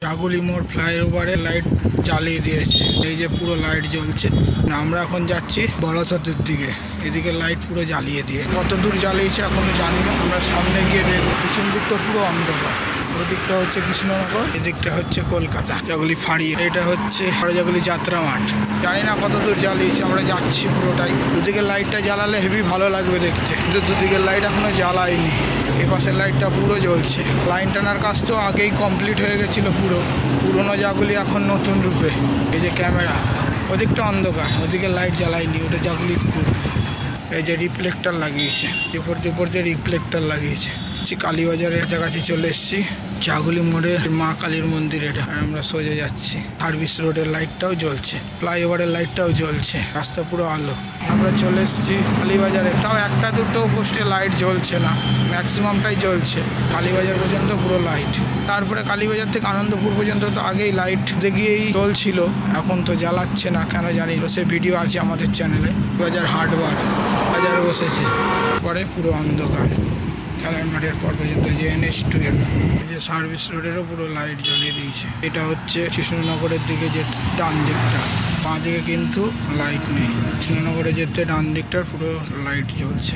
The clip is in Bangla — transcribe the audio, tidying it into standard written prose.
কাগুলি মোড় ফ্লাইওভারে লাইট জ্বালিয়ে দিয়েছে, এই যে পুরো লাইট জ্বলছে। আমরা এখন যাচ্ছি বড়ছতের দিকে, এদিকে লাইট পুরো জ্বালিয়ে দিয়ে, কত দূর জ্বালিয়েছে এখনো জানি না। আমরা সামনে গিয়ে দেখব, পিছন দিকটা পুরো অন্ধকার। ওদিকটা হচ্ছে কৃষ্ণনগর, এদিকটা হচ্ছে কলকাতা জাগুলি ফাঁড়ি, এটা হচ্ছে জাগুলি যাত্রা মাঠ। জানি না কত দূর জ্বালিয়েছে, আমরা যাচ্ছি পুরোটাই। দুদিকে লাইটটা জ্বালালে হেভি ভালো লাগবে দেখতে, কিন্তু দুদিকের লাইট এখনো জ্বালায়নি। এই পাশের লাইটটা পুরো জ্বলছে। লাইন টানার কাজ তো আগেই কমপ্লিট হয়ে গেছিলো, পুরোনো জাগুলি এখন নতুন রূপে। এই যে ক্যামেরা, ওদিকটা অন্ধকার, ওদিকে লাইট জ্বালায়নি, ওটা জাগুলি স্কুল। এই যে রিফ্লেক্টার লাগিয়েছে, উপর যে রিফ্লেক্টার লাগিয়েছে। কালীবাজারের কাছাকাছি চলে এসেছি, জাগুলি মোড়ে মা কালীর মন্দির এটা। আর আমরা সোজা যাচ্ছি। সার্ভিস রোডের লাইটটাও জ্বলছে, ফ্লাইওভারের লাইটটাও জ্বলছে, রাস্তা পুরো আলো। আমরা চলে এসেছি কালীবাজারে, তাও একটা দুটো পোস্টে লাইট জ্বলছে না, ম্যাক্সিমামটাই জ্বলছে। কালীবাজার পর্যন্ত পুরো লাইট, তারপরে কালীবাজার থেকে আনন্দপুর পর্যন্ত তো আগেই লাইট দেখিয়েই জ্বলছিল, এখন তো জ্বালাচ্ছে না কেন জানি না। সে ভিডিও আছে আমাদের চ্যানেলে। বাজার হাটবার বাজার বসেছে, পরে পুরো অন্ধকার। খেলার মাঠের পর পর্যন্ত যে NH-12, এই যে সার্ভিস রোডেরও পুরো লাইট জ্বালিয়ে দিয়েছে। এটা হচ্ছে কৃষ্ণনগরের দিকে যে ডান দিকটা, বাঁ দিকে কিন্তু লাইট নেই। কৃষ্ণনগরে যেতে ডান দিকটার পুরো লাইট জ্বলছে।